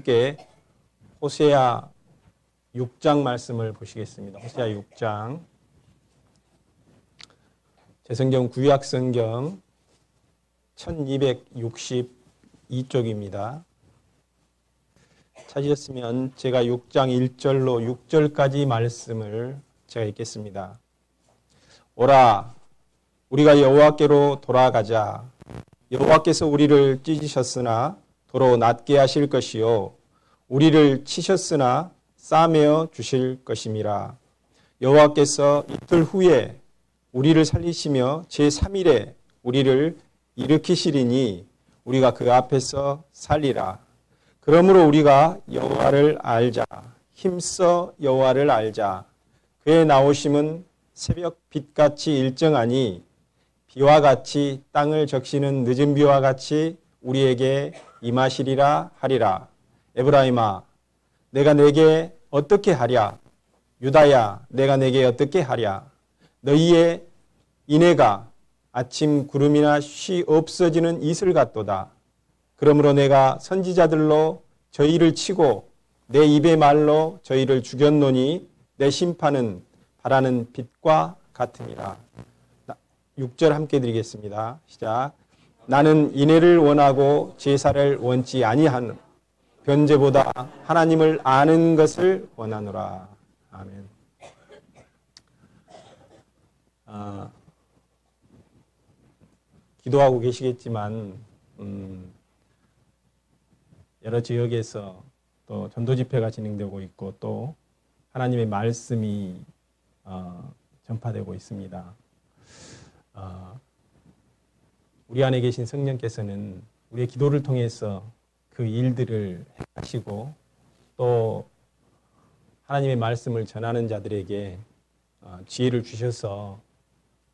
함께 호세아 6장 말씀을 보시겠습니다. 호세아 6장. 제 성경 구약 성경 1262쪽입니다. 찾으셨으면 제가 6장 1절로 6절까지 말씀을 제가 읽겠습니다. 오라, 우리가 여호와께로 돌아가자. 여호와께서 우리를 찢으셨으나 도로 낫게 하실 것이요 우리를 치셨으나 싸매어 주실 것임이라. 여호와께서 이틀 후에 우리를 살리시며 제3일에 우리를 일으키시리니 우리가 그 앞에서 살리라. 그러므로 우리가 여호와를 알자. 힘써 여호와를 알자. 그의 나오심은 새벽 빛같이 일정하니 비와 같이 땅을 적시는 늦은 비와 같이 우리에게 임하시리라 하리라. 에브라임아, 내가 내게 어떻게 하랴? 유다야, 내가 내게 어떻게 하랴? 너희의 인애가 아침 구름이나 쉬 없어지는 이슬 같도다. 그러므로 내가 선지자들로 저희를 치고 내 입의 말로 저희를 죽였노니 내 심판은 바라는 빛과 같으니라. 6절 함께 드리겠습니다. 시작. 나는 인애를 원하고 제사를 원치 아니하는 변제보다 하나님을 아는 것을 원하노라. 아멘. 기도하고 계시겠지만 여러 지역에서 또 전도 집회가 진행되고 있고 또 하나님의 말씀이 전파되고 있습니다. 우리 안에 계신 성령께서는 우리의 기도를 통해서 그 일들을 하시고 또 하나님의 말씀을 전하는 자들에게 지혜를 주셔서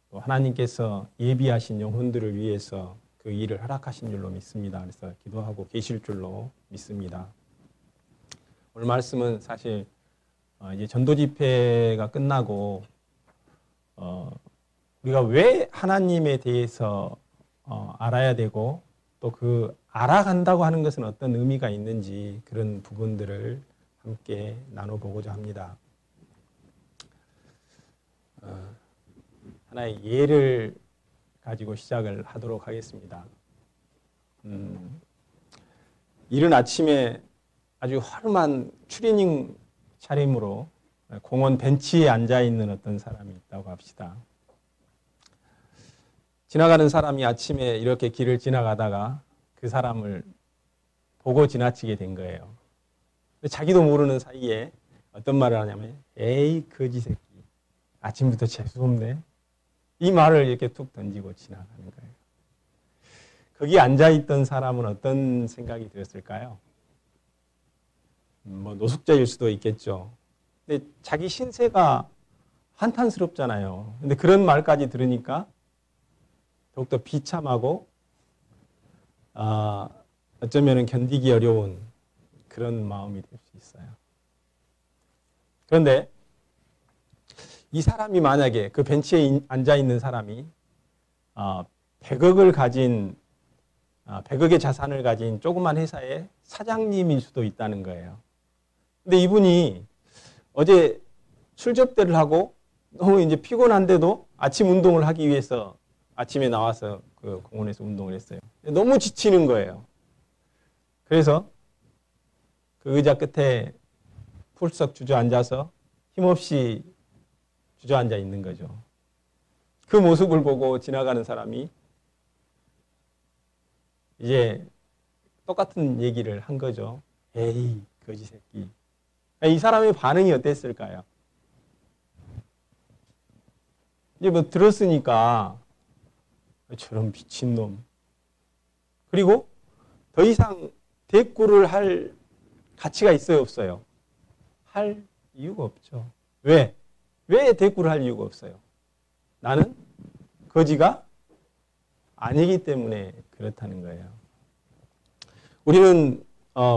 또 하나님께서 예비하신 영혼들을 위해서 그 일을 허락하신 줄로 믿습니다. 그래서 기도하고 계실 줄로 믿습니다. 오늘 말씀은 사실 이제 전도 집회가 끝나고 우리가 왜 하나님에 대해서 알아야 되고 또 그 알아간다고 하는 것은 어떤 의미가 있는지 그런 부분들을 함께 나눠보고자 합니다. 하나의 예를 가지고 시작을 하도록 하겠습니다. 이른 아침에 아주 화름한 추리닝 차림으로 공원 벤치에 앉아있는 어떤 사람이 있다고 합시다. 지나가는 사람이 아침에 이렇게 길을 지나가다가 그 사람을 보고 지나치게 된 거예요. 자기도 모르는 사이에 어떤 말을 하냐면 에이 거지 새끼 아침부터 재수없네. 이 말을 이렇게 툭 던지고 지나가는 거예요. 거기 앉아있던 사람은 어떤 생각이 들었을까요? 노숙자일 수도 있겠죠. 근데 자기 신세가 한탄스럽잖아요. 근데 그런 말까지 들으니까 더욱더 비참하고 어쩌면 견디기 어려운 그런 마음이 될 수 있어요. 그런데 이 사람이 만약에 그 벤치에 앉아있는 사람이 100억을 가진 100억의 자산을 가진 조그만 회사의 사장님일 수도 있다는 거예요. 근데 이분이 어제 출접대를 하고 너무 이제 피곤한데도 아침 운동을 하기 위해서 아침에 나와서 그 공원에서 운동을 했어요. 너무 지치는 거예요. 그래서 그 의자 끝에 풀썩 주저앉아서 힘없이 주저앉아 있는 거죠. 그 모습을 보고 지나가는 사람이 이제 똑같은 얘기를 한 거죠. 에이, 거지 새끼. 이 사람의 반응이 어땠을까요? 이제 뭐 들었으니까 저런 미친놈. 그리고 더 이상 대꾸를 할 가치가 있어요, 없어요? 할 이유가 없죠. 왜? 왜 대꾸를 할 이유가 없어요? 나는 거지가 아니기 때문에 그렇다는 거예요. 우리는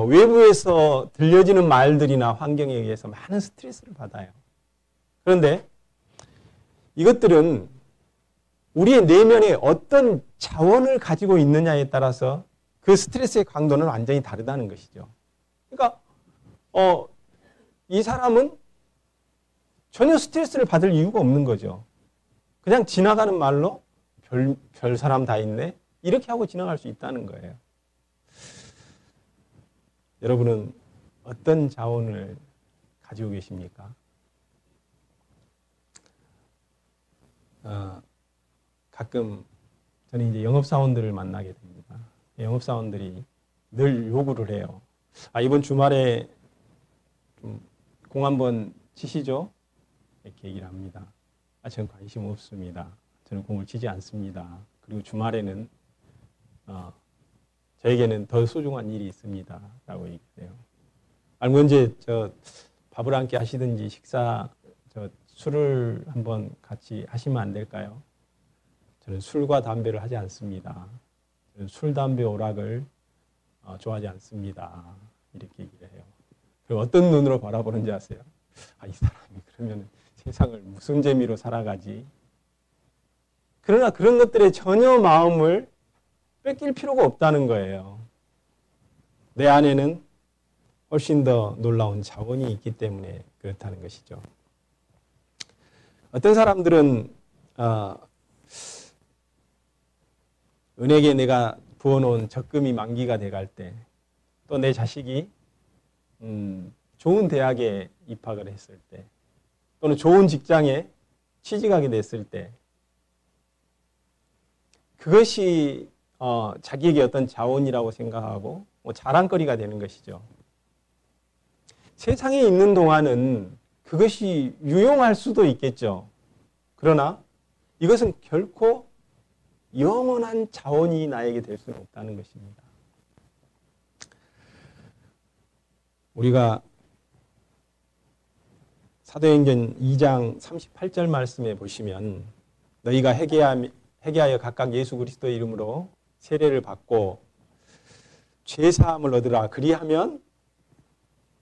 외부에서 들려지는 말들이나 환경에 의해서 많은 스트레스를 받아요. 그런데 이것들은 우리의 내면에 어떤 자원을 가지고 있느냐에 따라서 그 스트레스의 강도는 완전히 다르다는 것이죠. 그러니까 이 사람은 전혀 스트레스를 받을 이유가 없는 거죠. 그냥 지나가는 말로 별 사람 다 있네? 이렇게 하고 지나갈 수 있다는 거예요. 여러분은 어떤 자원을 가지고 계십니까? 가끔 저는 이제 영업사원들을 만나게 됩니다. 영업사원들이 늘 요구를 해요. 이번 주말에 좀 공 한번 치시죠? 이렇게 얘기를 합니다. 저는 관심 없습니다. 저는 공을 치지 않습니다. 그리고 주말에는 저에게는 더 소중한 일이 있습니다. 라고 얘기해요. 아니면 이제 밥을 함께 하시든지 술을 한번 같이 하시면 안 될까요? 저는 술과 담배를 하지 않습니다. 저는 술, 담배, 오락을 좋아하지 않습니다. 이렇게 얘기를 해요. 그리고 어떤 눈으로 바라보는지 아세요? 이 사람이 그러면 세상을 무슨 재미로 살아가지? 그러나 그런 것들에 전혀 마음을 뺏길 필요가 없다는 거예요. 내 안에는 훨씬 더 놀라운 자원이 있기 때문에 그렇다는 것이죠. 어떤 사람들은 은행에 내가 부어놓은 적금이 만기가 돼갈 때, 또 내 자식이 좋은 대학에 입학을 했을 때, 또는 좋은 직장에 취직하게 됐을 때, 그것이 자기에게 어떤 자원이라고 생각하고 자랑거리가 되는 것이죠. 세상에 있는 동안은 그것이 유용할 수도 있겠죠. 그러나 이것은 결코 영원한 자원이 나에게 될 수는 없다는 것입니다. 우리가 사도행전 2장 38절 말씀에 보시면 너희가 회개하여 각각 예수 그리스도의 이름으로 세례를 받고 죄사함을 얻으라. 그리하면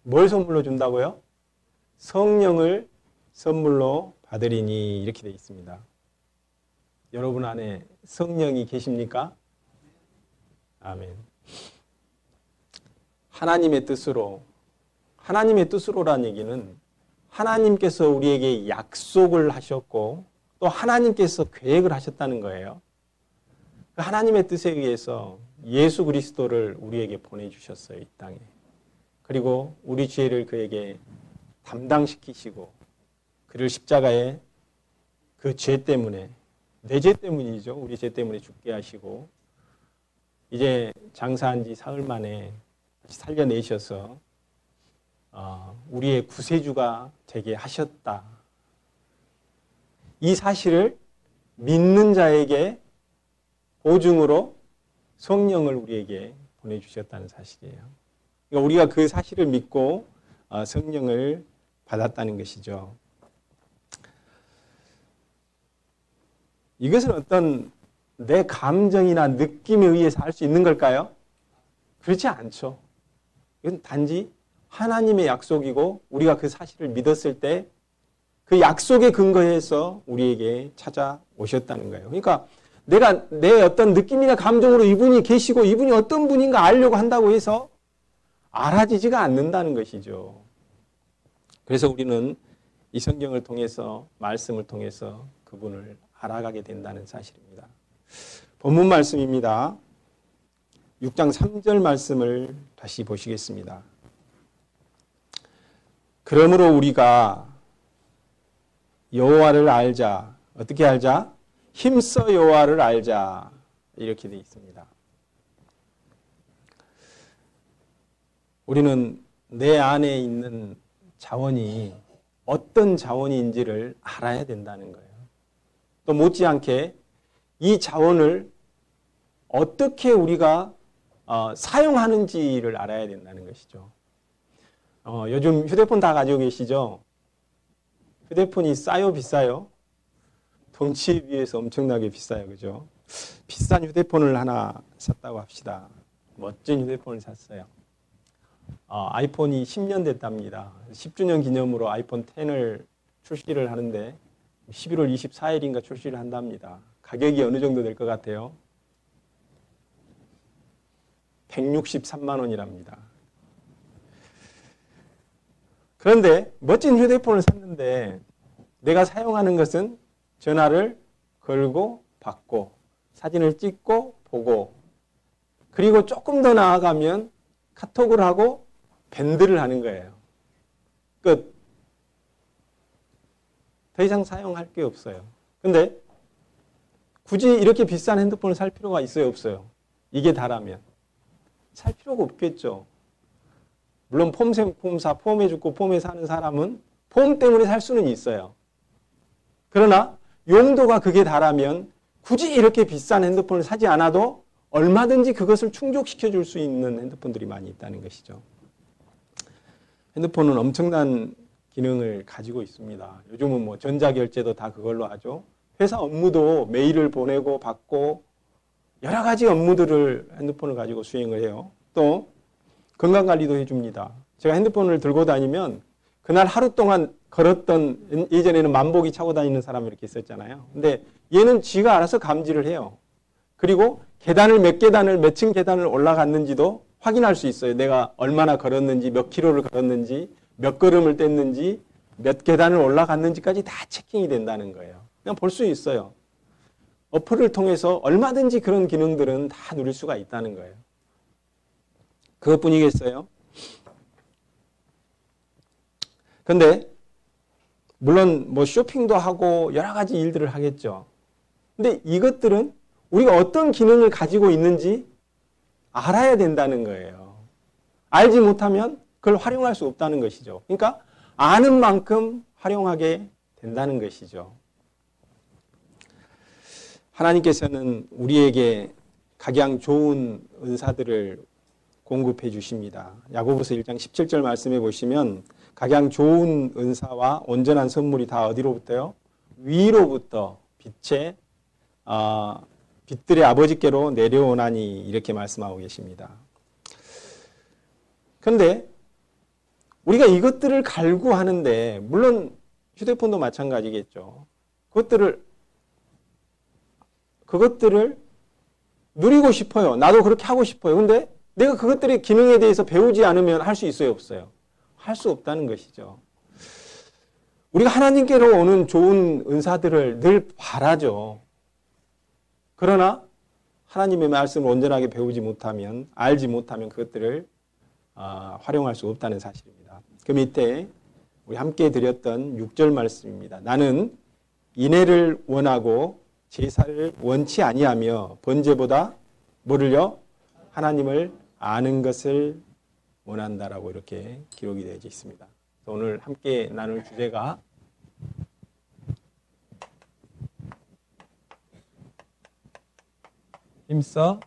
뭘 선물로 준다고요? 성령을 선물로 받으리니, 이렇게 되어 있습니다. 여러분 안에 성령이 계십니까? 아멘. 하나님의 뜻으로라는 얘기는 하나님께서 우리에게 약속을 하셨고 또 하나님께서 계획을 하셨다는 거예요. 하나님의 뜻에 의해서 예수 그리스도를 우리에게 보내주셨어요, 이 땅에. 그리고 우리 죄를 그에게 담당시키시고 그를 십자가에 그 죄 때문에, 내 죄 때문이죠. 우리 죄 때문에 죽게 하시고 이제 장사한 지 사흘 만에 다시 살려내셔서 우리의 구세주가 되게 하셨다. 이 사실을 믿는 자에게 보증으로 성령을 우리에게 보내주셨다는 사실이에요. 그러니까 우리가 그 사실을 믿고 성령을 받았다는 것이죠. 이것은 어떤 내 감정이나 느낌에 의해서 할 수 있는 걸까요? 그렇지 않죠. 이건 단지 하나님의 약속이고 우리가 그 사실을 믿었을 때 그 약속에 근거해서 우리에게 찾아오셨다는 거예요. 그러니까 내가 내 어떤 느낌이나 감정으로 이분이 계시고 이분이 어떤 분인가 알려고 한다고 해서 알아지지가 않는다는 것이죠. 그래서 우리는 이 성경을 통해서, 말씀을 통해서 그분을 알아가게 된다는 사실입니다. 본문 말씀입니다. 6장 3절 말씀을 다시 보시겠습니다. 그러므로 우리가 여호와를 알자. 어떻게 알자? 힘써 여호와를 알자. 이렇게 되어 있습니다. 우리는 내 안에 있는 자원이 어떤 자원인지를 알아야 된다는 거예요. 또 못지않게 이 자원을 어떻게 우리가 사용하는지를 알아야 된다는 것이죠. 요즘 휴대폰 다 가지고 계시죠? 휴대폰이 싸요, 비싸요? 덩치에 비해서 엄청나게 비싸요, 그죠? 비싼 휴대폰을 하나 샀다고 합시다. 멋진 휴대폰을 샀어요. 아이폰이 10년 됐답니다. 10주년 기념으로 아이폰 10을 출시를 하는데 11월 24일인가 출시를 한답니다. 가격이 어느 정도 될 것 같아요? 163만 원이랍니다. 그런데 멋진 휴대폰을 샀는데 내가 사용하는 것은 전화를 걸고 받고 사진을 찍고 보고 그리고 조금 더 나아가면 카톡을 하고 밴드를 하는 거예요. 끝. 더 이상 사용할 게 없어요. 근데 굳이 이렇게 비싼 핸드폰을 살 필요가 있어요, 없어요? 이게 다라면. 살 필요가 없겠죠. 물론 폼해주고 폼에 사는 사람은 폼 때문에 살 수는 있어요. 그러나 용도가 그게 다라면 굳이 이렇게 비싼 핸드폰을 사지 않아도 얼마든지 그것을 충족시켜 줄 수 있는 핸드폰들이 많이 있다는 것이죠. 핸드폰은 엄청난 기능을 가지고 있습니다. 요즘은 뭐 전자결제도 다 그걸로 하죠. 회사 업무도 메일을 보내고 받고 여러 가지 업무들을 핸드폰을 가지고 수행을 해요. 또 건강관리도 해줍니다. 제가 핸드폰을 들고 다니면 그날 하루 동안 걸었던, 예전에는 만보기 차고 다니는 사람이 이렇게 있었잖아요. 근데 얘는 지가 알아서 감지를 해요. 그리고 몇 층 계단을 올라갔는지도 확인할 수 있어요. 내가 얼마나 걸었는지, 몇 킬로를 걸었는지, 몇 걸음을 뗐는지, 몇 계단을 올라갔는지까지 다 체킹이 된다는 거예요. 그냥 볼 수 있어요. 어플을 통해서 얼마든지 그런 기능들은 다 누릴 수가 있다는 거예요. 그것뿐이겠어요? 근데 물론 뭐 쇼핑도 하고 여러 가지 일들을 하겠죠. 근데 이것들은 우리가 어떤 기능을 가지고 있는지 알아야 된다는 거예요. 알지 못하면 그걸 활용할 수 없다는 것이죠. 그러니까 아는 만큼 활용하게 된다는 것이죠. 하나님께서는 우리에게 각양 좋은 은사들을 공급해 주십니다. 야고보서 1장 17절 말씀해 보시면 각양 좋은 은사와 온전한 선물이 다 어디로부터요? 위로부터 빛들의 아버지께로 내려오나니 이렇게 말씀하고 계십니다. 그런데 우리가 이것들을 갈구하는데 물론 휴대폰도 마찬가지겠죠. 그것들을 누리고 싶어요. 나도 그렇게 하고 싶어요. 근데 내가 그것들의 기능에 대해서 배우지 않으면 할 수 있어요, 없어요? 할 수 없다는 것이죠. 우리가 하나님께로 오는 좋은 은사들을 늘 바라죠. 그러나 하나님의 말씀을 온전하게 배우지 못하면, 알지 못하면 그것들을 활용할 수 없다는 사실입니다. 그 밑에 우리 함께 드렸던 6절 말씀입니다. 나는 인애를 원하고 제사를 원치 아니하며 번제보다 뭐를요? 하나님을 아는 것을 원한다라고 이렇게 기록이 되어 있습니다. 오늘 함께 나눌 주제가 힘써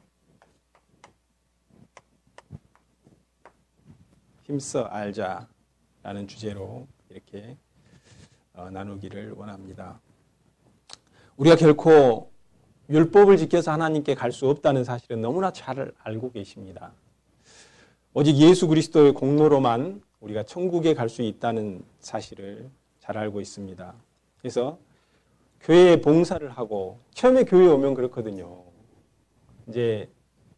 알자라는 주제로 이렇게 나누기를 원합니다. 우리가 결코 율법을 지켜서 하나님께 갈 수 없다는 사실은 너무나 잘 알고 계십니다. 오직 예수 그리스도의 공로로만 우리가 천국에 갈 수 있다는 사실을 잘 알고 있습니다. 그래서 교회에 봉사를 하고 처음에 교회에 오면 그렇거든요. 이제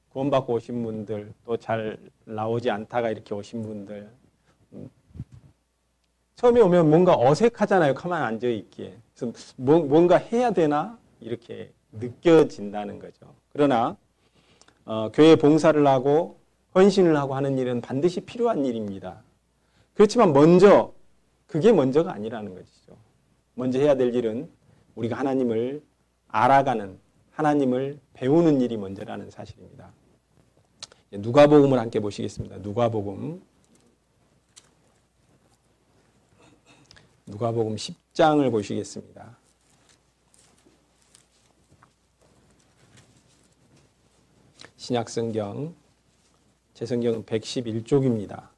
구원받고 오신 분들 또 잘 나오지 않다가 이렇게 오신 분들 처음에 오면 뭔가 어색하잖아요. 가만히 앉아있기에. 그래서 뭔가 해야 되나 이렇게 느껴진다는 거죠. 그러나 교회 봉사를 하고 헌신을 하고 하는 일은 반드시 필요한 일입니다. 그렇지만 그게 먼저가 아니라는 것이죠. 먼저 해야 될 일은 우리가 하나님을 알아가는, 하나님을 배우는 일이 먼저라는 사실입니다. 누가복음을 함께 보시겠습니다. 누가복음 10장을 보시겠습니다. 신약성경, 제 성경은 111쪽입니다.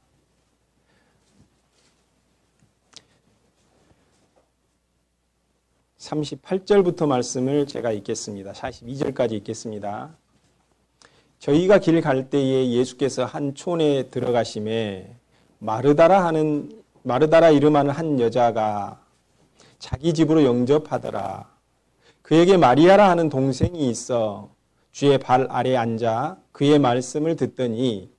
(38절부터) 말씀을 제가 읽겠습니다. 42절까지 읽겠습니다. 저희가 길 갈 때에 예수께서 한 촌에 들어가심에 마르다라 이름하는 한 여자가 자기 집으로 영접하더라. 그에게 마리아라 하는 동생이 있어 주의 발 아래 앉아 그의 말씀을 듣더니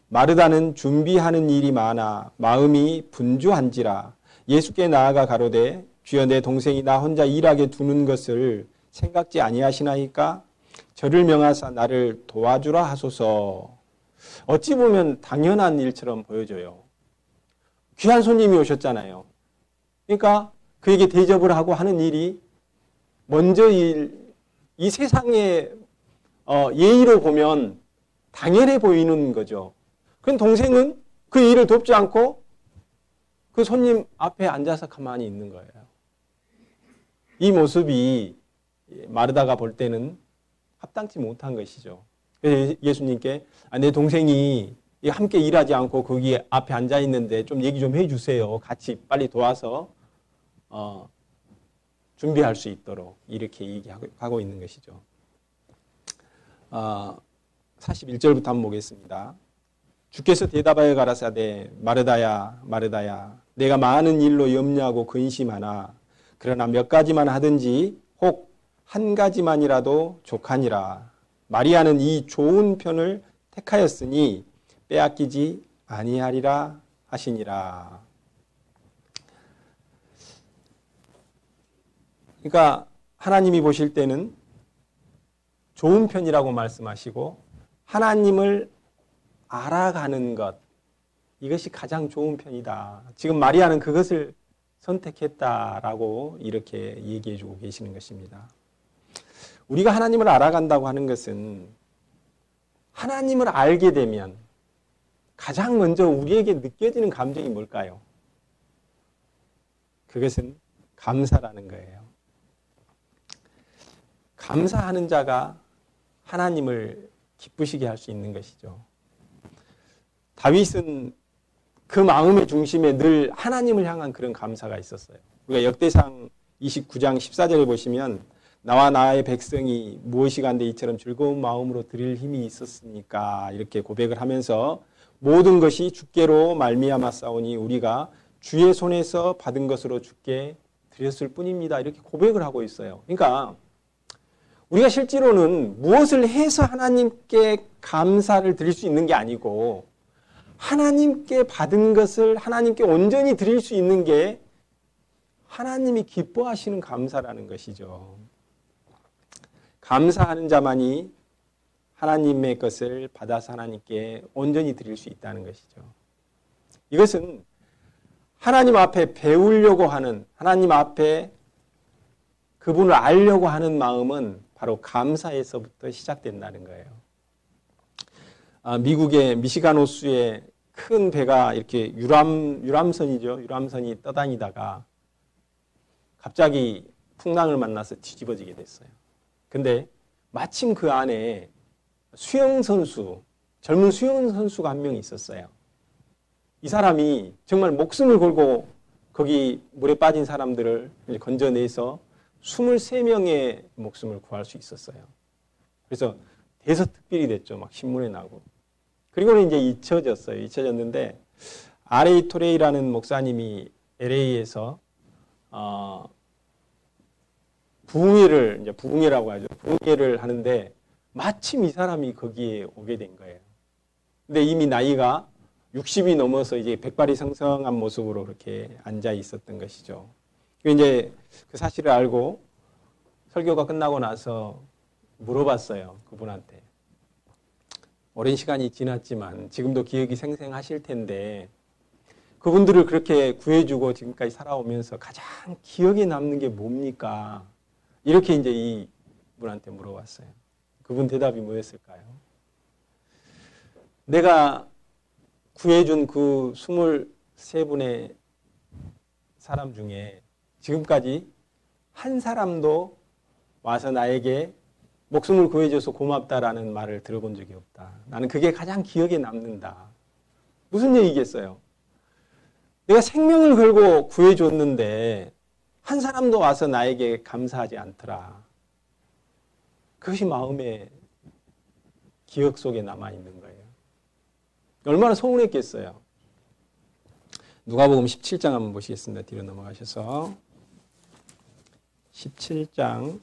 마르다는 준비하는 일이 많아 마음이 분주한지라. 예수께 나아가 가로되 주여 내 동생이 나 혼자 일하게 두는 것을 생각지 아니하시나이까? 저를 명하사 나를 도와주라 하소서. 어찌 보면 당연한 일처럼 보여져요. 귀한 손님이 오셨잖아요. 그러니까 그에게 대접을 하고 하는 일이 먼저 이 세상의 예의로 보면 당연해 보이는 거죠. 그럼 동생은 그 일을 돕지 않고 그 손님 앞에 앉아서 가만히 있는 거예요. 이 모습이 마르다가 볼 때는 합당치 못한 것이죠. 그래서 예수님께 내 동생이 함께 일하지 않고 거기 앞에 앉아 있는데 좀 얘기 좀 해주세요. 같이 빨리 도와서 준비할 수 있도록 이렇게 얘기하고 있는 것이죠. 41절부터 한번 보겠습니다. 주께서 대답하여 가라사대 마르다야 마르다야 내가 많은 일로 염려하고 근심하나 그러나 몇 가지만 하든지 혹 한 가지만이라도 족하니라. 마리아는 이 좋은 편을 택하였으니 빼앗기지 아니하리라 하시니라. 그러니까 하나님이 보실 때는 좋은 편이라고 말씀하시고 하나님을 알아가는 것, 이것이 가장 좋은 편이다. 지금 마리아는 그것을 선택했다라고 이렇게 얘기해 주고 계시는 것입니다. 우리가 하나님을 알아간다고 하는 것은 하나님을 알게 되면 가장 먼저 우리에게 느껴지는 감정이 뭘까요? 그것은 감사라는 거예요. 감사하는 자가 하나님을 기쁘시게 할 수 있는 것이죠. 다윗은 그 마음의 중심에 늘 하나님을 향한 그런 감사가 있었어요. 우리가 역대상 29장 14절에 보시면 나와 나의 백성이 무엇이 간데 이처럼 즐거운 마음으로 드릴 힘이 있었습니까? 이렇게 고백을 하면서 모든 것이 주께로 말미암아 싸우니 우리가 주의 손에서 받은 것으로 주께 드렸을 뿐입니다. 이렇게 고백을 하고 있어요. 그러니까 우리가 실제로는 무엇을 해서 하나님께 감사를 드릴 수 있는 게 아니고 하나님께 받은 것을 하나님께 온전히 드릴 수 있는 게 하나님이 기뻐하시는 감사라는 것이죠. 감사하는 자만이 하나님의 것을 받아서 하나님께 온전히 드릴 수 있다는 것이죠. 이것은 하나님 앞에 배우려고 하는, 하나님 앞에 그분을 알려고 하는 마음은 바로 감사에서부터 시작된다는 거예요. 미국의 미시간 호수에 큰 배가 이렇게 유람선이죠. 유람선이 떠다니다가 갑자기 풍랑을 만나서 뒤집어지게 됐어요. 근데 마침 그 안에 젊은 수영선수가 한 명 있었어요. 이 사람이 정말 목숨을 걸고 거기 물에 빠진 사람들을 건져내서 23명의 목숨을 구할 수 있었어요. 그래서 대서특필이 됐죠. 막 신문에 나고. 그리고는 이제 잊혀졌어요. 잊혀졌는데 R.A. 토레이라는 목사님이 LA에서 부흥회라고 하죠. 부흥회를 하는데 마침 이 사람이 거기에 오게 된 거예요. 근데 이미 나이가 60이 넘어서 이제 백발이 성성한 모습으로 그렇게 앉아 있었던 것이죠. 이제 그 사실을 알고 설교가 끝나고 나서 물어봤어요. 그분한테. 오랜 시간이 지났지만 지금도 기억이 생생하실 텐데 그분들을 그렇게 구해주고 지금까지 살아오면서 가장 기억에 남는 게 뭡니까? 이렇게 이제 이 분한테 물어봤어요. 그분 대답이 뭐였을까요? 내가 구해준 그 23분의 사람 중에 지금까지 한 사람도 와서 나에게 목숨을 구해줘서 고맙다라는 말을 들어본 적이 없다. 나는 그게 가장 기억에 남는다. 무슨 얘기겠어요? 내가 생명을 걸고 구해줬는데 한 사람도 와서 나에게 감사하지 않더라. 그것이 마음의 기억 속에 남아있는 거예요. 얼마나 서운했겠어요. 누가복음 17장 한번 보시겠습니다. 뒤로 넘어가셔서 17장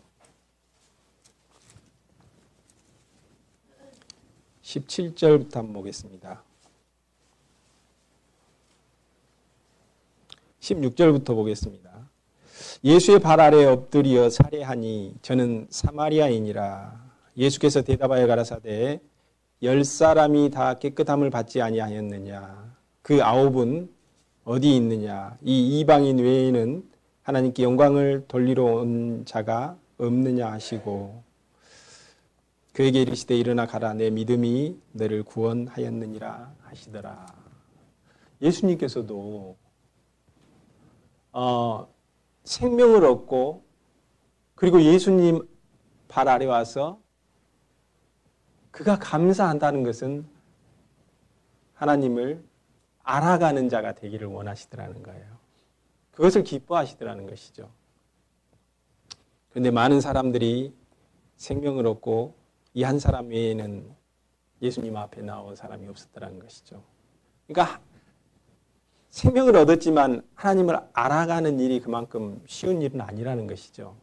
17절부터 한번 보겠습니다. 16절부터 보겠습니다. 예수의 발 아래에 엎드려 살해하니 저는 사마리아인이라. 예수께서 대답하여 가라사대 10사람이 다 깨끗함을 받지 아니하였느냐. 그 9은 어디 있느냐. 이 이방인 외에는 하나님께 영광을 돌리러 온 자가 없느냐 하시고 그에게 이르시되 일어나 가라. 내 믿음이 너를 구원하였느니라 하시더라. 예수님께서도 생명을 얻고 그리고 예수님 발 아래 와서 그가 감사한다는 것은 하나님을 알아가는 자가 되기를 원하시더라는 거예요. 그것을 기뻐하시더라는 것이죠. 그런데 많은 사람들이 생명을 얻고 이 한 사람 외에는 예수님 앞에 나온 사람이 없었더라는 것이죠. 그러니까 생명을 얻었지만 하나님을 알아가는 일이 그만큼 쉬운 일은 아니라는 것이죠.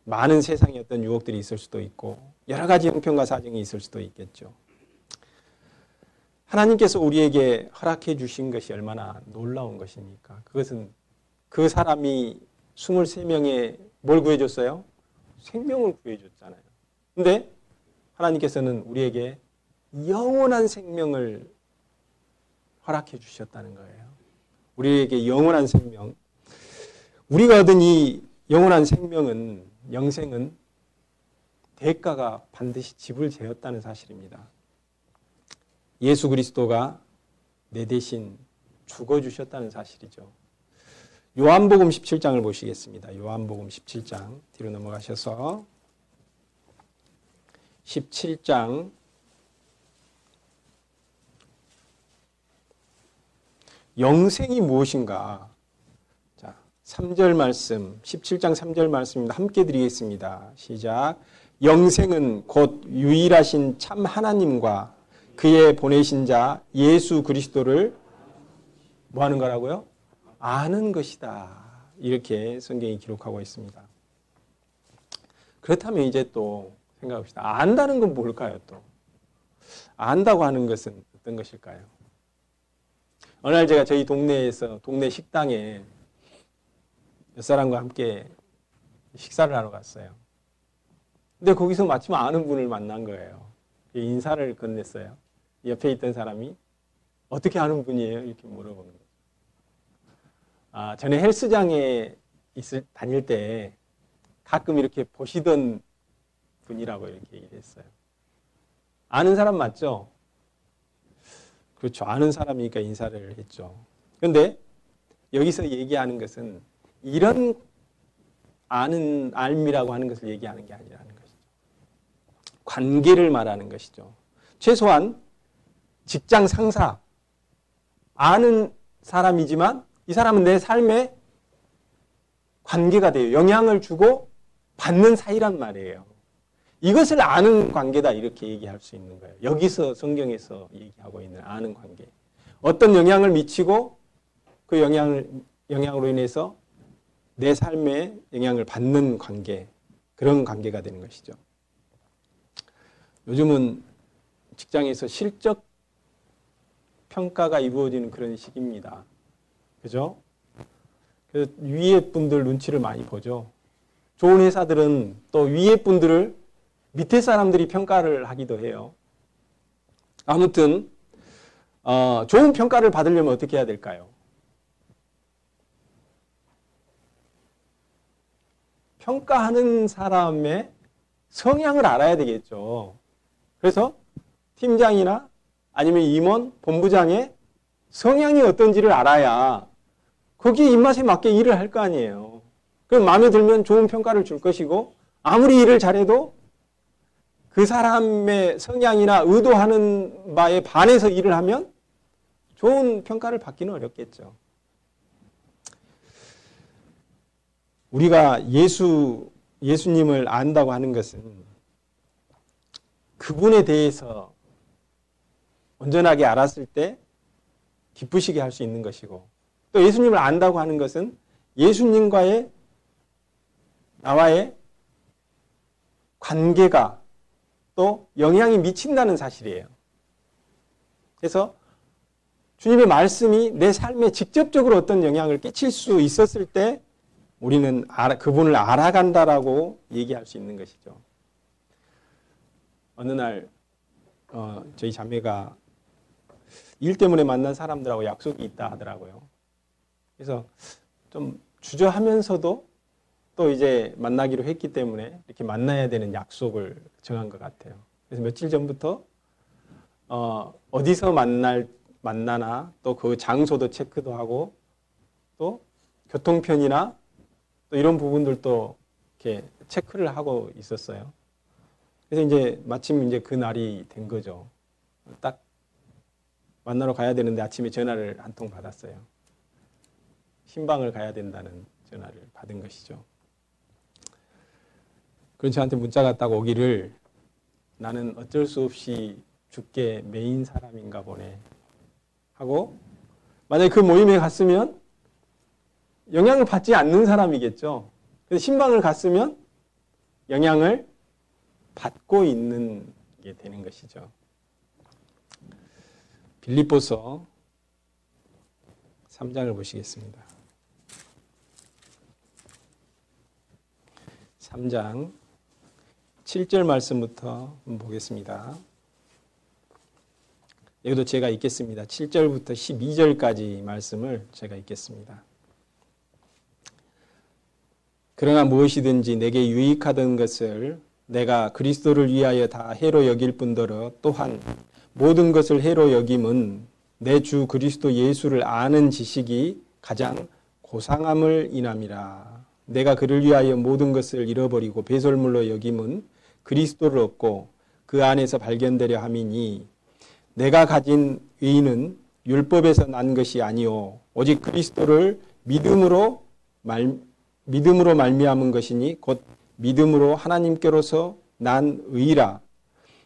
많은 세상의 어떤 유혹들이 있을 수도 있고 여러 가지 형편과 사정이 있을 수도 있겠죠. 하나님께서 우리에게 허락해 주신 것이 얼마나 놀라운 것입니까? 그것은 그 사람이 23명에 뭘 구해줬어요? 생명을 구해줬잖아요. 근데 하나님께서는 우리에게 영원한 생명을 허락해 주셨다는 거예요. 우리에게 영원한 생명. 우리가 얻은 이 영원한 생명은, 영생은 대가가 반드시 지불되었다는 사실입니다. 예수 그리스도가 내 대신 죽어주셨다는 사실이죠. 요한복음 17장을 보시겠습니다. 요한복음 17장 뒤로 넘어가셔서 17장 영생이 무엇인가? 자, 3절 말씀, 17장 3절 말씀입니다. 함께 드리겠습니다. 시작. 영생은 곧 유일하신 참 하나님과 그의 보내신 자 예수 그리스도를 뭐 하는 거라고요? 아는 것이다. 이렇게 성경이 기록하고 있습니다. 그렇다면 이제 또 생각합시다. 안다는 건 뭘까요? 또 안다고 하는 것은 어떤 것일까요? 어느 날 제가 저희 동네에서 동네 식당에 몇 사람과 함께 식사를 하러 갔어요. 근데 거기서 마침 아는 분을 만난 거예요. 인사를 건넸어요. 옆에 있던 사람이 어떻게 아는 분이에요? 이렇게 물어보는 거예요. 전에 헬스장에 다닐 때 가끔 이렇게 보시던 분이라고 이렇게 얘기를 했어요. 아는 사람 맞죠? 그렇죠. 아는 사람이니까 인사를 했죠. 그런데 여기서 얘기하는 것은 이런 알미라고 하는 것을 얘기하는 게 아니라는 것이죠. 관계를 말하는 것이죠. 최소한 직장 상사, 아는 사람이지만 이 사람은 내 삶에 관계가 돼요. 영향을 주고 받는 사이란 말이에요. 이것을 아는 관계다 이렇게 얘기할 수 있는 거예요. 여기서 성경에서 얘기하고 있는 아는 관계. 어떤 영향을 미치고 그 영향으로 인해서 내 삶에 영향을 받는 관계, 그런 관계가 되는 것이죠. 요즘은 직장에서 실적 평가가 이루어지는 그런 시기입니다. 그죠? 그래서 위에 분들 눈치를 많이 보죠. 좋은 회사들은 또 위에 분들을 밑에 사람들이 평가를 하기도 해요. 아무튼 좋은 평가를 받으려면 어떻게 해야 될까요? 평가하는 사람의 성향을 알아야 되겠죠. 그래서 팀장이나 아니면 임원, 본부장의 성향이 어떤지를 알아야 거기에 입맛에 맞게 일을 할 거 아니에요. 그럼 마음에 들면 좋은 평가를 줄 것이고 아무리 일을 잘해도 그 사람의 성향이나 의도하는 바에 반해서 일을 하면 좋은 평가를 받기는 어렵겠죠. 우리가 예수님을 안다고 하는 것은 그분에 대해서 온전하게 알았을 때 기쁘시게 할 수 있는 것이고 또 예수님을 안다고 하는 것은 예수님과의 나와의 관계가 또 영향이 미친다는 사실이에요. 그래서 주님의 말씀이 내 삶에 직접적으로 어떤 영향을 끼칠 수 있었을 때 우리는 그분을 알아간다라고 얘기할 수 있는 것이죠. 어느 날 저희 자매가 일 때문에 만난 사람들하고 약속이 있다 하더라고요. 그래서 좀 주저하면서도 또 이제 만나기로 했기 때문에 이렇게 만나야 되는 약속을 정한 것 같아요. 그래서 며칠 전부터 어디서 만나나 또 그 장소도 체크도 하고 또 교통편이나 또 이런 부분들도 이렇게 체크를 하고 있었어요. 그래서 이제 마침 이제 그 날이 된 거죠. 딱 만나러 가야 되는데 아침에 전화를 한 통 받았어요. 신방을 가야 된다는 전화를 받은 것이죠. 그런 저한테 문자가 딱 오기를 나는 어쩔 수 없이 죽게 매인 사람인가 보네 하고, 만약에 그 모임에 갔으면 영향을 받지 않는 사람이겠죠. 그래서 신방을 갔으면 영향을 받고 있는 게 되는 것이죠. 빌립보서 3장을 보시겠습니다. 3장 7절 말씀부터 보겠습니다. 여기도 제가 읽겠습니다. 7절부터 12절까지 말씀을 제가 읽겠습니다. 그러나 무엇이든지 내게 유익하던 것을 내가 그리스도를 위하여 다 해로 여길 뿐더러 또한 모든 것을 해로 여김은 내 주 그리스도 예수를 아는 지식이 가장 고상함을 인함이라. 내가 그를 위하여 모든 것을 잃어버리고 배설물로 여김은 그리스도를 얻고 그 안에서 발견되려 함이니 내가 가진 의는 율법에서 난 것이 아니오 오직 그리스도를 믿음으로 말미암은 것이니 곧 믿음으로 하나님께로서 난 의라.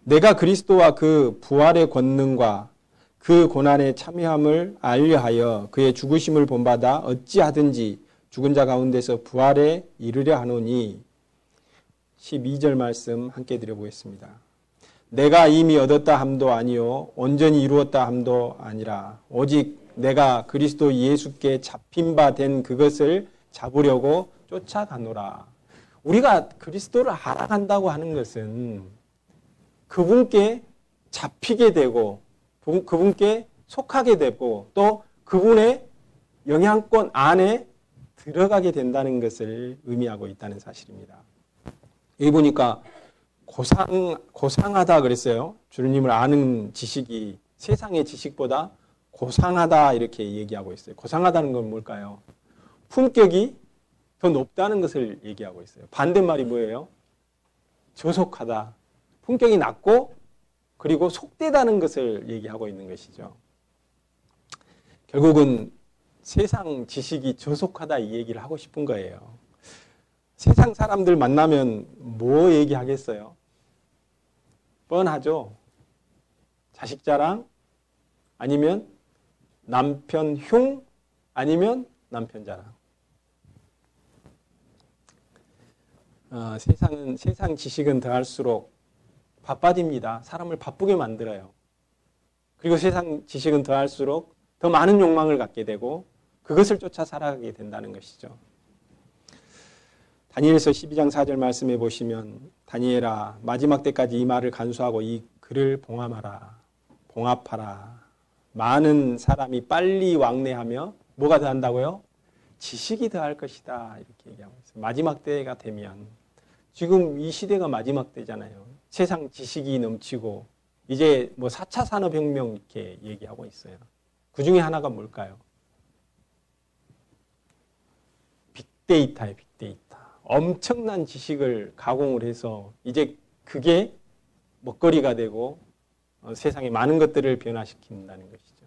내가 그리스도와 그 부활의 권능과 그 고난의 참여함을 알려하여 그의 죽으심을 본받아 어찌하든지 죽은 자 가운데서 부활에 이르려 하노니. 12절 말씀 함께 드려보겠습니다. 내가 이미 얻었다 함도 아니요 온전히 이루었다 함도 아니라 오직 내가 그리스도 예수께 잡힌 바 된 그것을 잡으려고 쫓아가노라. 우리가 그리스도를 알아간다고 하는 것은 그분께 잡히게 되고 그분께 속하게 되고 또 그분의 영향권 안에 들어가게 된다는 것을 의미하고 있다는 사실입니다. 여기 보니까 고상하다 그랬어요. 주님을 아는 지식이 세상의 지식보다 고상하다 이렇게 얘기하고 있어요. 고상하다는 건 뭘까요? 품격이 더 높다는 것을 얘기하고 있어요. 반대말이 뭐예요? 저속하다. 품격이 낮고 그리고 속되다는 것을 얘기하고 있는 것이죠. 결국은 세상 지식이 저속하다 이 얘기를 하고 싶은 거예요. 세상 사람들 만나면 뭐 얘기하겠어요? 뻔하죠. 자식 자랑 아니면 남편 흉 아니면 남편 자랑. 세상 지식은 더할수록 바빠집니다. 사람을 바쁘게 만들어요. 그리고 세상 지식은 더할수록 더 많은 욕망을 갖게 되고 그것을 쫓아 살아가게 된다는 것이죠. 다니엘서 12장 4절 말씀해 보시면 다니엘아 마지막 때까지 이 말을 간수하고 이 글을 봉합하라. 많은 사람이 빨리 왕래하며 뭐가 더한다고요? 지식이 더할 것이다 이렇게 얘기하고 있어요. 마지막 때가 되면 지금 이 시대가 마지막 때잖아요. 세상 지식이 넘치고 이제 뭐 4차 산업혁명 이렇게 얘기하고 있어요. 그 중에 하나가 뭘까요? 빅데이터예요. 빅데이터. 엄청난 지식을 가공을 해서 이제 그게 먹거리가 되고 세상에 많은 것들을 변화시킨다는 것이죠.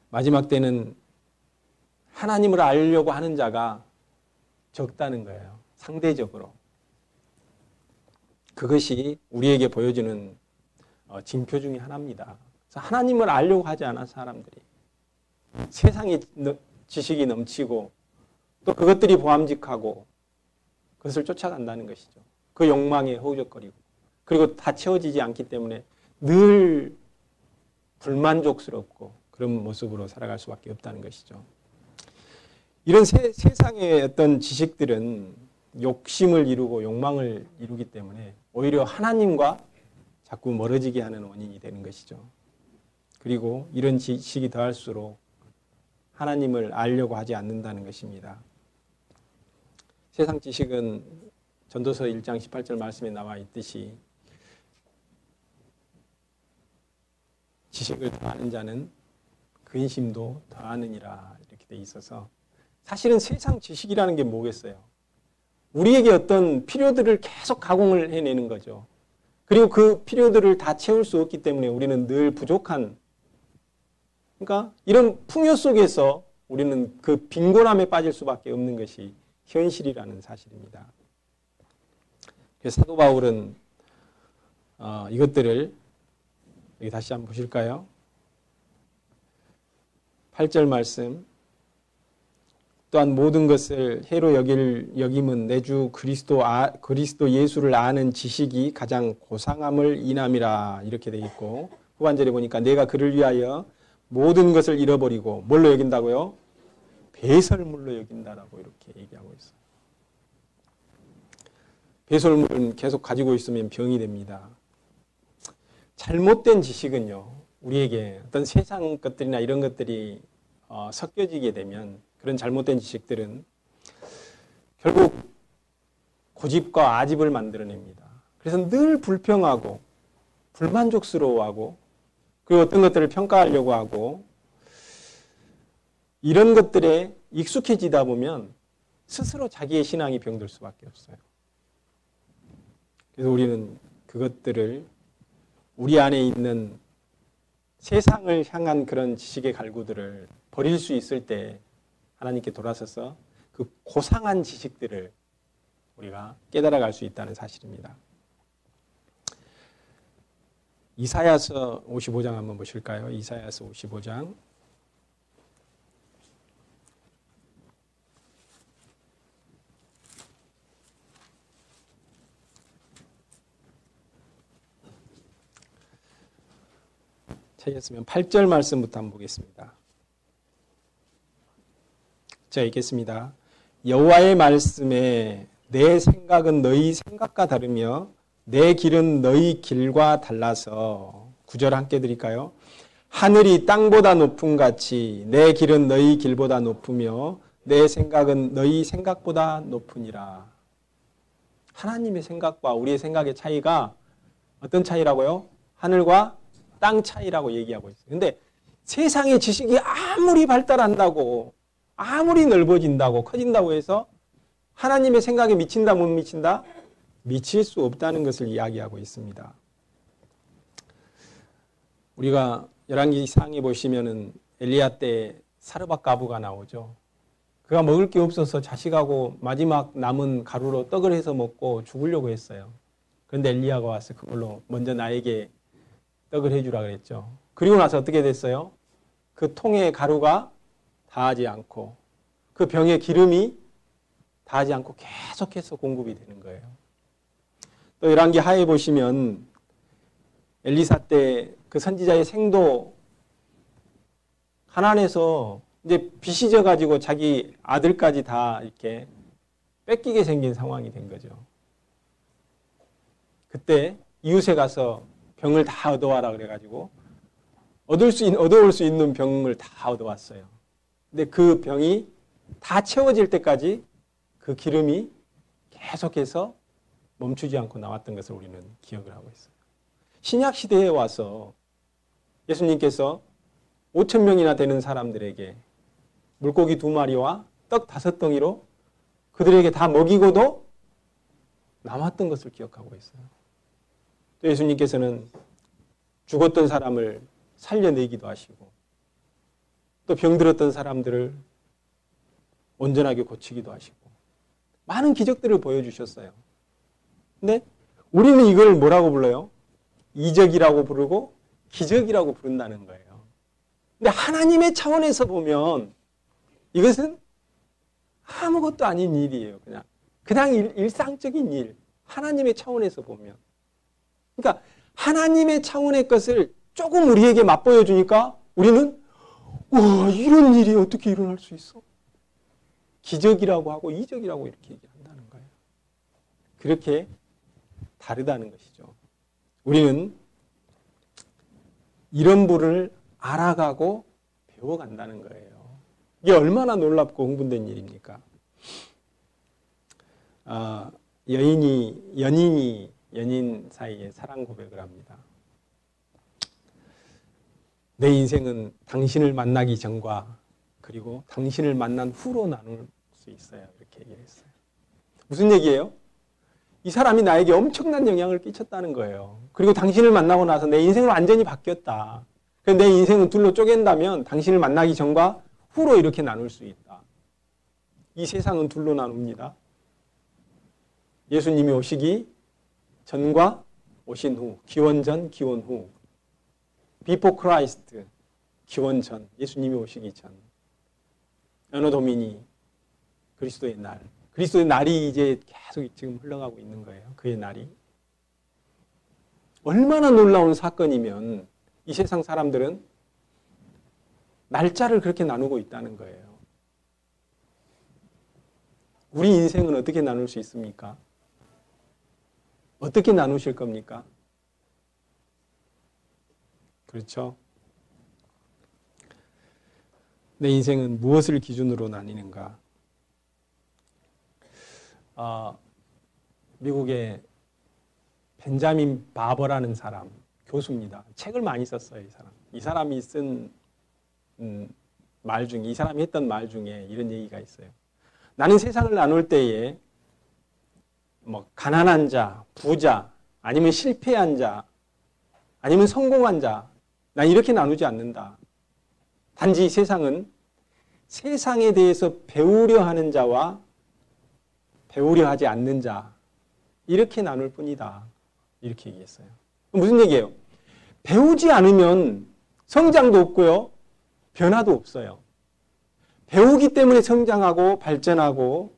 마지막 때는 하나님을 알려고 하는 자가 적다는 거예요. 상대적으로. 그것이 우리에게 보여주는 징표 중에 하나입니다. 그래서 하나님을 알려고 하지 않아 사람들이. 세상에 지식이 넘치고 또 그것들이 보암직하고 그것을 쫓아간다는 것이죠. 그 욕망에 허우적거리고 그리고 다 채워지지 않기 때문에 늘 불만족스럽고 그런 모습으로 살아갈 수밖에 없다는 것이죠. 이런 세상의 어떤 지식들은 욕심을 이루고 욕망을 이루기 때문에 오히려 하나님과 자꾸 멀어지게 하는 원인이 되는 것이죠. 그리고 이런 지식이 더할수록 하나님을 알려고 하지 않는다는 것입니다. 세상 지식은 전도서 1장 18절 말씀에 나와 있듯이 지식을 더하는 자는 근심도 더하느니라 이렇게 돼 있어서 사실은 세상 지식이라는 게 뭐겠어요? 우리에게 어떤 필요들을 계속 가공을 해내는 거죠. 그리고 그 필요들을 다 채울 수 없기 때문에 우리는 늘 부족한, 그러니까 이런 풍요 속에서 우리는 그 빈곤함에 빠질 수밖에 없는 것이 현실이라는 사실입니다. 그래서 사도 바울은 이것들을 여기 다시 한번 보실까요? 8절 말씀. 또한 모든 것을 해로 여김은 내 주 그리스도 예수를 아는 지식이 가장 고상함을 인함이라 이렇게 되어 있고, 후반절에 보니까 내가 그를 위하여 모든 것을 잃어버리고 뭘로 여긴다고요? 배설물로 여긴다라고 이렇게 얘기하고 있어요. 배설물은 계속 가지고 있으면 병이 됩니다. 잘못된 지식은요, 우리에게 어떤 세상 것들이나 이런 것들이 섞여지게 되면 그런 잘못된 지식들은 결국 고집과 아집을 만들어냅니다. 그래서 늘 불평하고 불만족스러워하고 그리고 어떤 것들을 평가하려고 하고 이런 것들에 익숙해지다 보면 스스로 자기의 신앙이 병들 수밖에 없어요. 그래서 우리는 그것들을 우리 안에 있는 세상을 향한 그런 지식의 갈구들을 버릴 수 있을 때 하나님께 돌아서서 그 고상한 지식들을 우리가 깨달아갈 수 있다는 사실입니다. 이사야서 55장 한번 보실까요? 이사야서 55장. 찾았으면 8절 말씀부터 한번 보겠습니다. 자, 읽겠습니다. 여호와의 말씀에 내 생각은 너희 생각과 다르며 내 길은 너희 길과 달라서 9절 함께 드릴까요? 하늘이 땅보다 높음 같이 내 길은 너희 길보다 높으며 내 생각은 너희 생각보다 높으니라. 하나님의 생각과 우리의 생각의 차이가 어떤 차이라고요? 하늘과 땅 차이라고 얘기하고 있어요. 그런데 세상의 지식이 아무리 발달한다고 아무리 넓어진다고 커진다고 해서 하나님의 생각에 미친다 못 미친다? 미칠 수 없다는 것을 이야기하고 있습니다. 우리가 열왕기상에 보시면은 엘리야 때 사르밧 과부가 나오죠. 그가 먹을 게 없어서 자식하고 마지막 남은 가루로 떡을 해서 먹고 죽으려고 했어요. 그런데 엘리야가 와서 그걸로 먼저 나에게 떡을 해주라 그랬죠. 그리고 나서 어떻게 됐어요? 그 통에 가루가 다하지 않고 그 병에 기름이 다하지 않고 계속해서 공급이 되는 거예요. 또 열왕기 하에 보시면 엘리사 때 그 선지자의 생도 가난해서 이제 빚이 져 가지고 자기 아들까지 다 이렇게 뺏기게 생긴 상황이 된 거죠. 그때 이웃에 가서 병을 다 얻어와라 그래가지고 얻어올 수 있는 병을 다 얻어왔어요. 근데 그 병이 다 채워질 때까지 그 기름이 계속해서 멈추지 않고 나왔던 것을 우리는 기억을 하고 있어요. 신약 시대에 와서 예수님께서 5,000명이나 되는 사람들에게 물고기 2마리와 떡 5덩이로 그들에게 다 먹이고도 남았던 것을 기억하고 있어요. 또 예수님께서는 죽었던 사람을 살려내기도 하시고 또 병들었던 사람들을 온전하게 고치기도 하시고 많은 기적들을 보여주셨어요. 근데 우리는 이걸 뭐라고 불러요? 이적이라고 부르고 기적이라고 부른다는 거예요. 근데 하나님의 차원에서 보면 이것은 아무것도 아닌 일이에요. 그냥 일상적인 일. 하나님의 차원에서 보면. 그러니까 하나님의 차원의 것을 조금 우리에게 맛보여 주니까 우리는 와, 이런 일이 어떻게 일어날 수 있어? 기적이라고 하고 이적이라고 이렇게 얘기한다는 거예요. 그렇게 다르다는 것이죠. 우리는 이런 분을 알아가고 배워간다는 거예요. 이게 얼마나 놀랍고 흥분된 일입니까? 연인이 연인 사이에 사랑 고백을 합니다. 내 인생은 당신을 만나기 전과 그리고 당신을 만난 후로 나눌 수 있어요. 이렇게 얘기를 했어요. 무슨 얘기예요? 이 사람이 나에게 엄청난 영향을 끼쳤다는 거예요. 그리고 당신을 만나고 나서 내 인생은 완전히 바뀌었다. 내 인생은 둘로 쪼갠다면 당신을 만나기 전과 후로 이렇게 나눌 수 있다. 이 세상은 둘로 나눕니다. 예수님이 오시기 전과 오신 후, 기원 전, 기원 후. Before Christ, 기원 전, 예수님이 오시기 전. 에너 도미니, 그리스도의 날. 그리스도의 날이 이제 계속 지금 흘러가고 있는 거예요. 그의 날이. 얼마나 놀라운 사건이면 이 세상 사람들은 날짜를 그렇게 나누고 있다는 거예요. 우리 인생은 어떻게 나눌 수 있습니까? 어떻게 나누실 겁니까? 그렇죠? 내 인생은 무엇을 기준으로 나뉘는가? 미국의 벤자민 바버라는 사람, 교수입니다. 책을 많이 썼어요, 이 사람. 이 사람이 쓴 말 중에, 이 사람이 했던 말 중에 이런 얘기가 있어요. 나는 세상을 나눌 때에 가난한 자, 부자, 아니면 실패한 자, 아니면 성공한 자, 난 이렇게 나누지 않는다. 단지 세상은 세상에 대해서 배우려 하는 자와 배우려 하지 않는 자, 이렇게 나눌 뿐이다. 이렇게 얘기했어요. 무슨 얘기예요? 배우지 않으면 성장도 없고요, 변화도 없어요. 배우기 때문에 성장하고 발전하고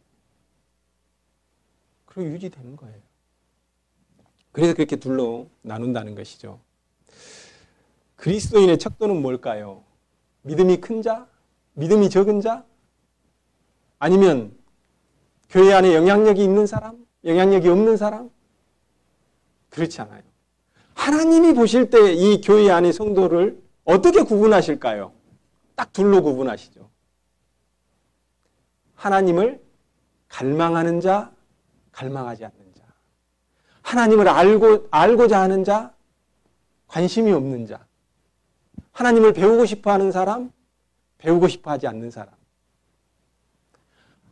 그리고 유지되는 거예요. 그래서 그렇게 둘로 나눈다는 것이죠. 그리스도인의 척도는 뭘까요? 믿음이 큰 자? 믿음이 적은 자? 아니면 교회 안에 영향력이 있는 사람? 영향력이 없는 사람? 그렇지 않아요. 하나님이 보실 때 이 교회 안의 성도를 어떻게 구분하실까요? 딱 둘로 구분하시죠. 하나님을 갈망하는 자, 갈망하지 않는 자. 하나님을 알고자 하는 자, 관심이 없는 자. 하나님을 배우고 싶어 하는 사람, 배우고 싶어 하지 않는 사람.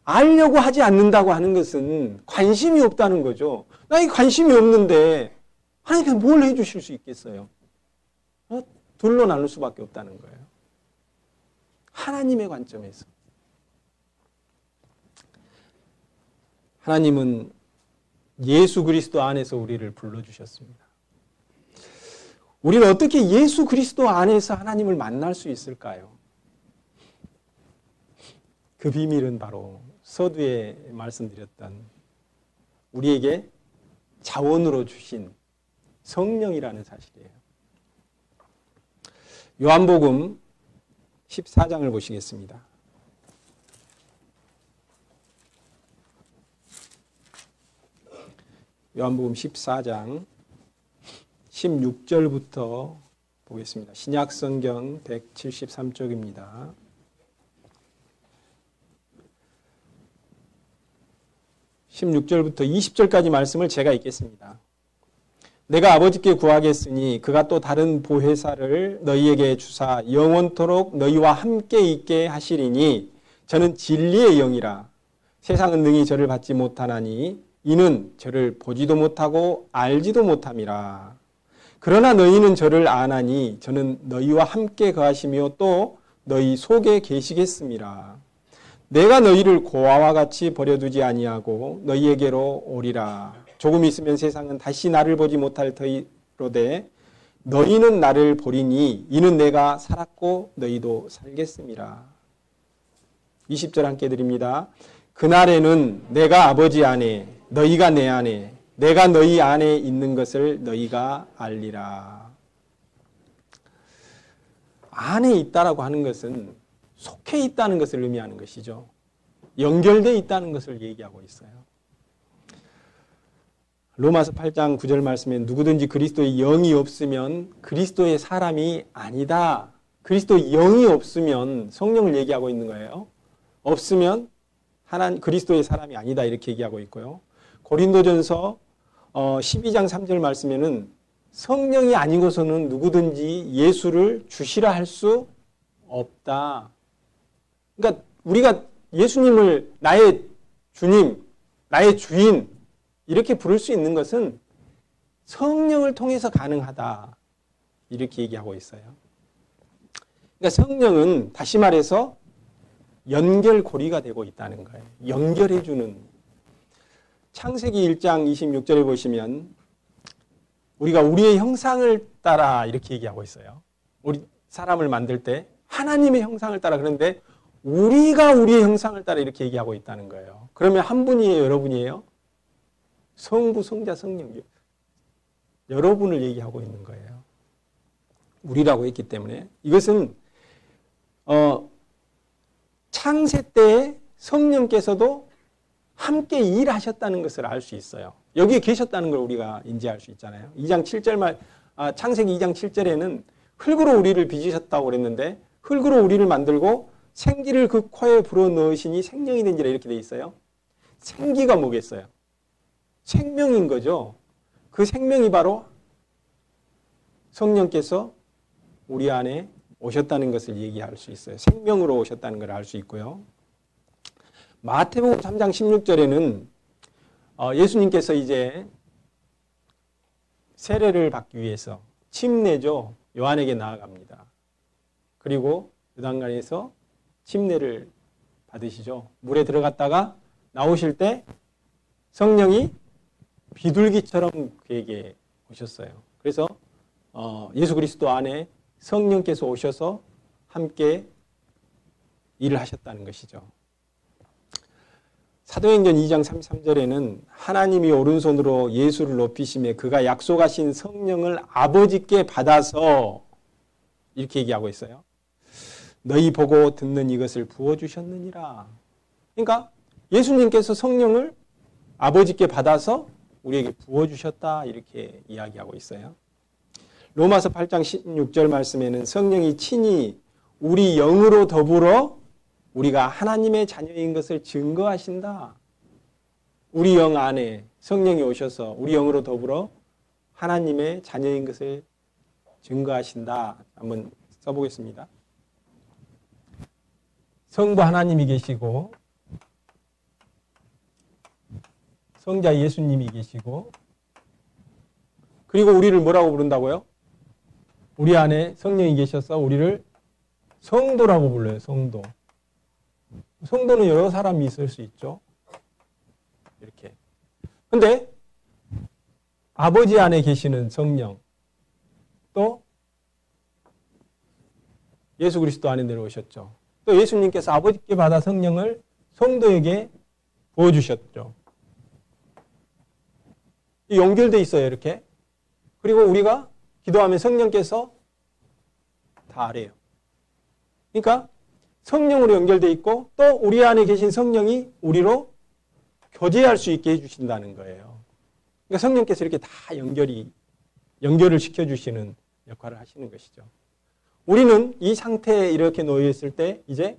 알려고 하지 않는다고 하는 것은 관심이 없다는 거죠. 나에게 관심이 없는데 하나님께서 뭘 해주실 수 있겠어요? 둘로 나눌 수밖에 없다는 거예요. 하나님의 관점에서. 하나님은 예수 그리스도 안에서 우리를 불러주셨습니다. 우리는 어떻게 예수 그리스도 안에서 하나님을 만날 수 있을까요? 그 비밀은 바로 서두에 말씀드렸던 우리에게 자원으로 주신 성령이라는 사실이에요. 요한복음 14장을 보시겠습니다. 요한복음 14장 16절부터 보겠습니다. 신약성경 173쪽입니다. 16절부터 20절까지 말씀을 제가 읽겠습니다. 내가 아버지께 구하겠으니 그가 또 다른 보혜사를 너희에게 주사 영원토록 너희와 함께 있게 하시리니 저는 진리의 영이라. 세상은 능히 저를 받지 못하나니 이는 저를 보지도 못하고 알지도 못함이라. 그러나 너희는 저를 아나니 저는 너희와 함께 거하시며 또 너희 속에 계시겠음이라. 내가 너희를 고아와 같이 버려두지 아니하고 너희에게로 오리라. 조금 있으면 세상은 다시 나를 보지 못할 터이로되 너희는 나를 보리니 이는 내가 살았고 너희도 살겠음이라. 20절 함께 드립니다. 그날에는 내가 아버지 안에 너희가 내 안에 내가 너희 안에 있는 것을 너희가 알리라. 안에 있다라고 하는 것은 속해 있다는 것을 의미하는 것이죠. 연결되어 있다는 것을 얘기하고 있어요. 로마서 8장 9절 말씀에 누구든지 그리스도의 영이 없으면 그리스도의 사람이 아니다. 그리스도의 영이 없으면 성령을 얘기하고 있는 거예요. 없으면 그리스도의 사람이 아니다 이렇게 얘기하고 있고요. 고린도전서 12장 3절 말씀에는 성령이 아니고서는 누구든지 예수를 주시라 할 수 없다. 그러니까 우리가 예수님을 나의 주님, 나의 주인 이렇게 부를 수 있는 것은 성령을 통해서 가능하다. 이렇게 얘기하고 있어요. 그러니까 성령은 다시 말해서 연결고리가 되고 있다는 거예요. 연결해주는. 창세기 1장 26절에 보시면 우리가 우리의 형상을 따라 이렇게 얘기하고 있어요. 우리 사람을 만들 때 하나님의 형상을 따라 그런데 우리가 우리의 형상을 따라 이렇게 얘기하고 있다는 거예요. 그러면 한 분이에요? 여러분이에요? 성부, 성자, 성령. 여러분을 얘기하고 있는 거예요. 우리라고 했기 때문에 이것은 창세 때에 성령께서도 함께 일하셨다는 것을 알 수 있어요. 여기에 계셨다는 걸 우리가 인지할 수 있잖아요. 2장 7절 창세기 2장 7절에는 흙으로 우리를 빚으셨다고 그랬는데 흙으로 우리를 만들고 생기를 그 코에 불어넣으시니 생명이 된지라 이렇게 돼 있어요. 생기가 뭐겠어요? 생명인 거죠. 그 생명이 바로 성령께서 우리 안에 오셨다는 것을 얘기할 수 있어요. 생명으로 오셨다는 걸 알 수 있고요. 마태복음 3장 16절에는 예수님께서 이제 세례를 받기 위해서 침례죠. 요한에게 나아갑니다. 그리고 요단강에서 침례를 받으시죠. 물에 들어갔다가 나오실 때 성령이 비둘기처럼 그에게 오셨어요. 그래서 예수 그리스도 안에 성령께서 오셔서 함께 일을 하셨다는 것이죠. 사도행전 2장 33절에는 하나님이 오른손으로 예수를 높이시며 그가 약속하신 성령을 아버지께 받아서 이렇게 얘기하고 있어요. 너희 보고 듣는 이것을 부어주셨느니라. 그러니까 예수님께서 성령을 아버지께 받아서 우리에게 부어주셨다 이렇게 이야기하고 있어요. 로마서 8장 16절 말씀에는 성령이 친히 우리 영으로 더불어 우리가 하나님의 자녀인 것을 증거하신다. 우리 영 안에 성령이 오셔서 우리 영으로 더불어 하나님의 자녀인 것을 증거하신다. 한번 써보겠습니다. 성부 하나님이 계시고 성자 예수님이 계시고 그리고 우리를 뭐라고 부른다고요? 우리 안에 성령이 계셔서 우리를 성도라고 불러요. 성도. 성도는 여러 사람이 있을 수 있죠. 이렇게. 근데 아버지 안에 계시는 성령 또 예수 그리스도 안에 내려오셨죠. 또 예수님께서 아버지께 받아 성령을 성도에게 부어주셨죠. 연결되어 있어요. 이렇게. 그리고 우리가 기도하면 성령께서 다 알아요. 그러니까 성령으로 연결되어 있고 또 우리 안에 계신 성령이 우리로 교제할 수 있게 해주신다는 거예요. 그러니까 성령께서 이렇게 다 연결을 시켜주시는 역할을 하시는 것이죠. 우리는 이 상태에 이렇게 놓여 있을 때 이제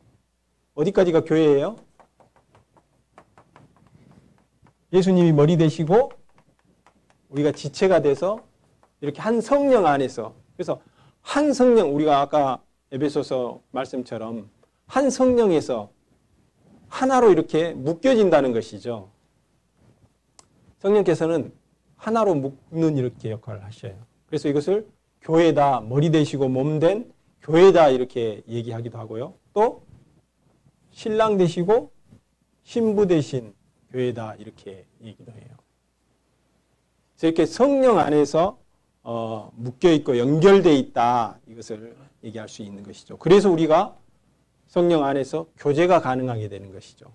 어디까지가 교회예요? 예수님이 머리 되시고 우리가 지체가 돼서 이렇게 한 성령 안에서 그래서 한 성령 우리가 아까 에베소서 말씀처럼 한 성령에서 하나로 이렇게 묶여진다는 것이죠. 성령께서는 하나로 묶는 이렇게 역할을 하셔요. 그래서 이것을 교회다, 머리 되시고 몸 된 교회다 이렇게 얘기하기도 하고요. 또 신랑 되시고 신부 되신 교회다 이렇게 얘기도 해요. 그래서 이렇게 성령 안에서 묶여있고 연결되어 있다 이것을 얘기할 수 있는 것이죠. 그래서 우리가 성령 안에서 교제가 가능하게 되는 것이죠.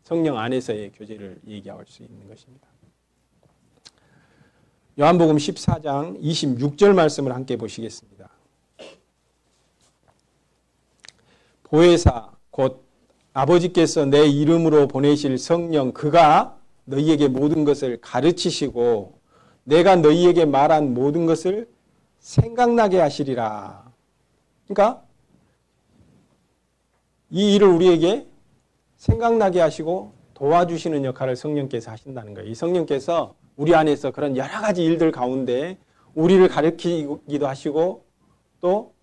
성령 안에서의 교제를 얘기할 수 있는 것입니다. 요한복음 14장 26절 말씀을 함께 보시겠습니다. 보혜사 곧 아버지께서 내 이름으로 보내실 성령 그가 너희에게 모든 것을 가르치시고 내가 너희에게 말한 모든 것을 생각나게 하시리라. 그러니까 이 일을 우리에게 생각나게 하시고 도와주시는 역할을 성령께서 하신다는 거예요. 이 성령께서 우리 안에서 그런 여러 가지 일들 가운데 우리를 가르치기도 하시고 또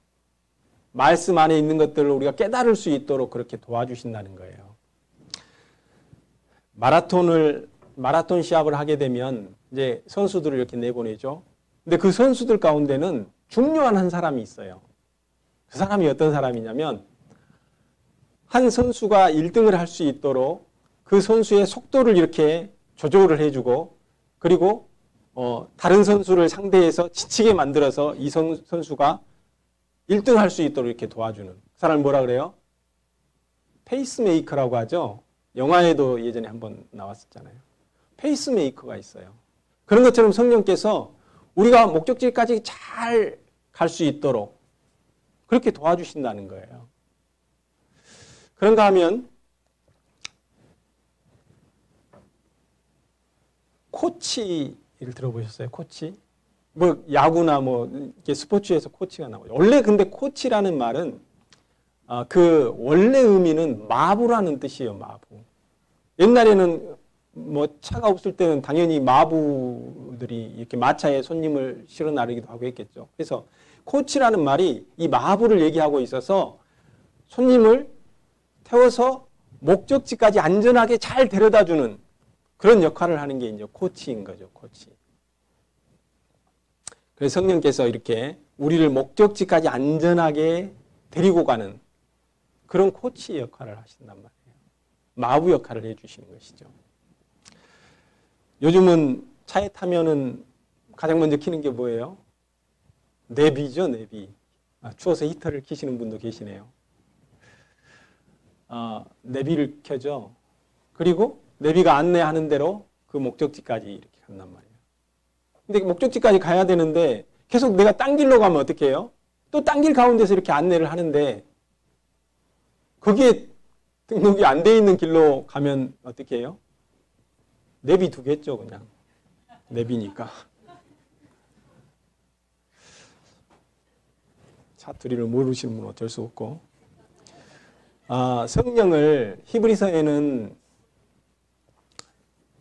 말씀 안에 있는 것들을 우리가 깨달을 수 있도록 그렇게 도와주신다는 거예요. 마라톤 시합을 하게 되면 이제 선수들을 이렇게 내보내죠. 근데 그 선수들 가운데는 중요한 한 사람이 있어요. 그 사람이 어떤 사람이냐면 한 선수가 1등을 할 수 있도록 그 선수의 속도를 이렇게 조절을 해주고 그리고 다른 선수를 상대해서 지치게 만들어서 이 선수가 1등 할 수 있도록 이렇게 도와주는 그 사람을 뭐라 그래요? 페이스메이커라고 하죠. 영화에도 예전에 한번 나왔었잖아요. 페이스메이커가 있어요. 그런 것처럼 성령께서 우리가 목적지까지 잘 갈 수 있도록 그렇게 도와주신다는 거예요. 그런가 하면 코치를 들어보셨어요? 코치? 뭐 야구나 뭐 이렇게 스포츠에서 코치가 나오죠. 원래 근데 코치라는 말은 그 원래 의미는 마부라는 뜻이에요. 마부. 옛날에는 뭐 차가 없을 때는 당연히 마부들이 이렇게 마차에 손님을 실어 나르기도 하고 했겠죠. 그래서 코치라는 말이 이 마부를 얘기하고 있어서 손님을 태워서 목적지까지 안전하게 잘 데려다주는 그런 역할을 하는 게 이제 코치인 거죠. 코치. 그래서 성령께서 이렇게 우리를 목적지까지 안전하게 데리고 가는 그런 코치 역할을 하신단 말이에요. 마부 역할을 해주시는 것이죠. 요즘은 차에 타면은 가장 먼저 켜는 게 뭐예요? 내비죠, 내비. 추워서 히터를 켜시는 분도 계시네요. 내비를 켜죠. 그리고 내비가 안내하는 대로 그 목적지까지 이렇게 간단 말이에요. 근데 목적지까지 가야 되는데 계속 내가 딴 길로 가면 어떻게 해요? 또 딴 길 가운데서 이렇게 안내를 하는데 거기에 등록이 안 돼 있는 길로 가면 어떻게 해요? 내비 두겠죠, 그냥. 내비니까. 사투리를 모르시는 분은 어쩔 수 없고. 성령을 히브리서에는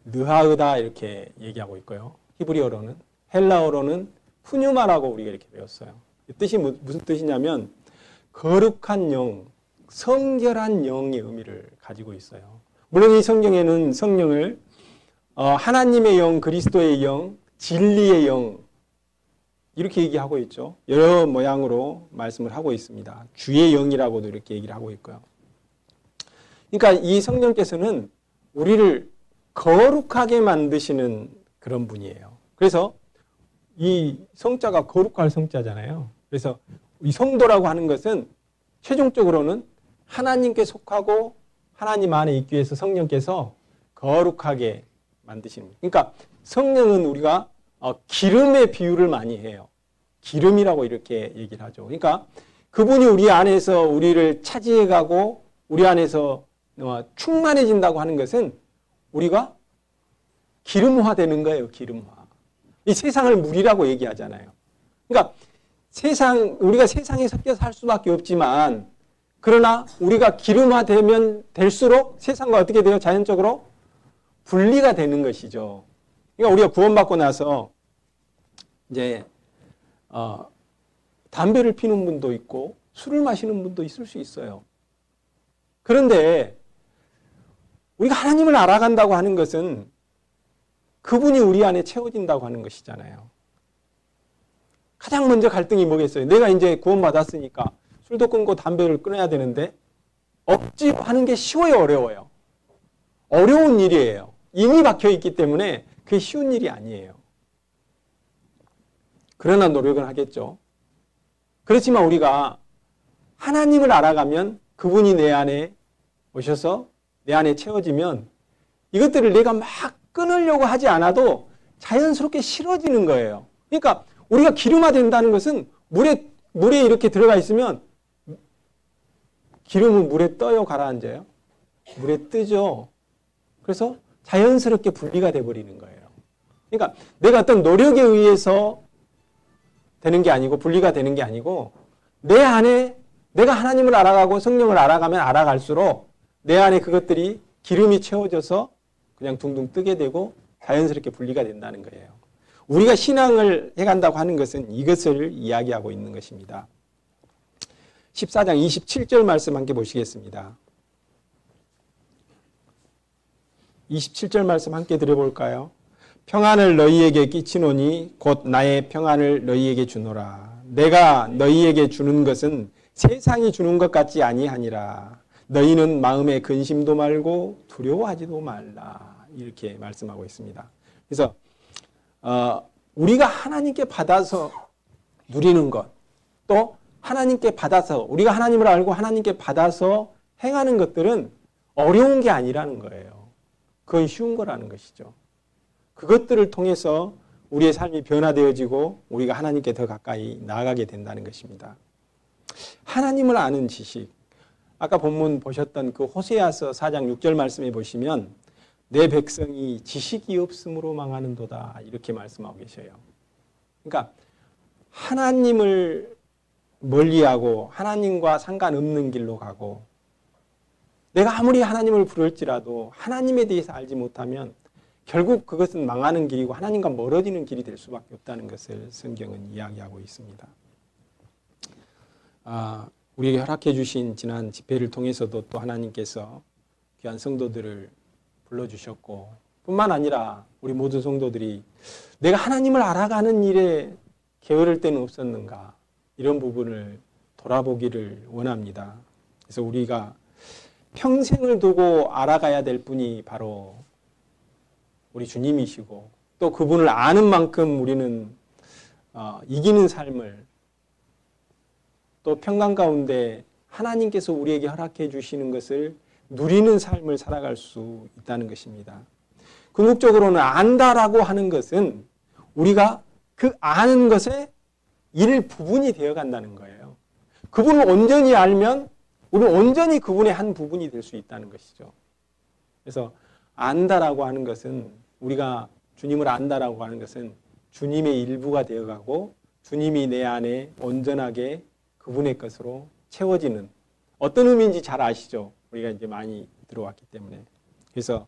느하으다 이렇게 얘기하고 있고요. 히브리어로는. 헬라어로는 푸뉴마라고 우리가 이렇게 배웠어요. 뜻이 무슨 뜻이냐면 거룩한 영, 성결한 영의 의미를 가지고 있어요. 물론 이 성경에는 성령을 하나님의 영, 그리스도의 영, 진리의 영 이렇게 얘기하고 있죠. 여러 모양으로 말씀을 하고 있습니다. 주의 영이라고도 이렇게 얘기를 하고 있고요. 그러니까 이 성령께서는 우리를 거룩하게 만드시는 그런 분이에요. 그래서 이 성자가 거룩할 성자잖아요. 그래서 이 성도라고 하는 것은 최종적으로는 하나님께 속하고 하나님 안에 있기 위해서 성령께서 거룩하게 만드시는 거예요. 그러니까 성령은 우리가 기름의 비유를 많이 해요. 기름이라고 이렇게 얘기를 하죠. 그러니까 그분이 우리 안에서 우리를 차지해가고 우리 안에서 충만해진다고 하는 것은 우리가 기름화 되는 거예요. 기름화. 이 세상을 물이라고 얘기하잖아요. 그러니까 우리가 세상에 섞여 살 수밖에 없지만 그러나 우리가 기름화되면 될수록 세상과 어떻게 돼요? 자연적으로 분리가 되는 것이죠. 그러니까 우리가 구원받고 나서 이제 담배를 피는 분도 있고 술을 마시는 분도 있을 수 있어요. 그런데 우리가 하나님을 알아간다고 하는 것은 그분이 우리 안에 채워진다고 하는 것이잖아요. 가장 먼저 갈등이 뭐겠어요? 내가 이제 구원받았으니까 술도 끊고 담배를 끊어야 되는데 억지로 하는 게 쉬워요, 어려워요? 어려운 일이에요. 이미 박혀있기 때문에 그게 쉬운 일이 아니에요. 그러나 노력은 하겠죠. 그렇지만 우리가 하나님을 알아가면 그분이 내 안에 오셔서 내 안에 채워지면 이것들을 내가 막 끊으려고 하지 않아도 자연스럽게 싫어지는 거예요. 그러니까 우리가 기름화된다는 것은 물에 이렇게 들어가 있으면 기름은 물에 떠요, 가라앉아요? 물에 뜨죠. 그래서 자연스럽게 분리가 돼버리는 거예요. 그러니까 내가 어떤 노력에 의해서 되는 게 아니고 분리가 되는 게 아니고 내 안에 내가 하나님을 알아가고 성령을 알아가면 알아갈수록 내 안에 그것들이 기름이 채워져서 그냥 둥둥 뜨게 되고 자연스럽게 분리가 된다는 거예요. 우리가 신앙을 해간다고 하는 것은 이것을 이야기하고 있는 것입니다. 14장 27절 말씀 함께 보시겠습니다. 27절 말씀 함께 들어볼까요? 평안을 너희에게 끼치노니 곧 나의 평안을 너희에게 주노라. 내가 너희에게 주는 것은 세상이 주는 것 같지 아니하니라. 너희는 마음에 근심도 말고 두려워하지도 말라. 이렇게 말씀하고 있습니다. 그래서 우리가 하나님께 받아서 누리는 것, 또 하나님께 받아서 우리가 하나님을 알고 하나님께 받아서 행하는 것들은 어려운 게 아니라는 거예요. 그건 쉬운 거라는 것이죠. 그것들을 통해서 우리의 삶이 변화되어지고 우리가 하나님께 더 가까이 나아가게 된다는 것입니다. 하나님을 아는 지식, 아까 본문 보셨던 그 호세아서 4장 6절 말씀에 보시면 내 백성이 지식이 없음으로 망하는도다 이렇게 말씀하고 계셔요. 그러니까 하나님을 멀리하고 하나님과 상관없는 길로 가고 내가 아무리 하나님을 부를지라도 하나님에 대해서 알지 못하면 결국 그것은 망하는 길이고 하나님과 멀어지는 길이 될 수밖에 없다는 것을 성경은 이야기하고 있습니다. 우리에게 허락해 주신 지난 집회를 통해서도 또 하나님께서 귀한 성도들을 불러주셨고 뿐만 아니라 우리 모든 성도들이 내가 하나님을 알아가는 일에 게으를 때는 없었는가 이런 부분을 돌아보기를 원합니다. 그래서 우리가 평생을 두고 알아가야 될 분이 바로 우리 주님이시고 또 그분을 아는 만큼 우리는 이기는 삶을 또 평강 가운데 하나님께서 우리에게 허락해 주시는 것을 누리는 삶을 살아갈 수 있다는 것입니다. 궁극적으로는 안다라고 하는 것은 우리가 그 아는 것에 일부분이 되어 간다는 거예요. 그분을 온전히 알면 우리는 온전히 그분의 한 부분이 될 수 있다는 것이죠. 그래서 안다라고 하는 것은 우리가 주님을 안다라고 하는 것은 주님의 일부가 되어가고 주님이 내 안에 온전하게 그분의 것으로 채워지는 어떤 의미인지 잘 아시죠? 우리가 이제 많이 들어왔기 때문에. 그래서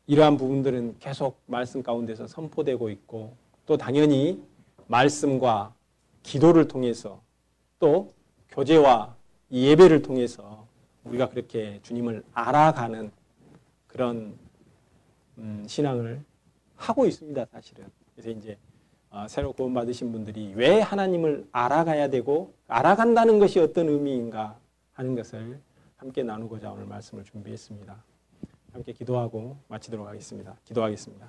이러한 부분들은 계속 말씀 가운데서 선포되고 있고 또 당연히 말씀과 기도를 통해서 또 교제와 예배를 통해서 우리가 그렇게 주님을 알아가는 그런 신앙을 하고 있습니다, 사실은. 그래서 이제 새로 구원받으신 분들이 왜 하나님을 알아가야 되고 알아간다는 것이 어떤 의미인가 하는 것을 함께 나누고자 오늘 말씀을 준비했습니다. 함께 기도하고 마치도록 하겠습니다. 기도하겠습니다.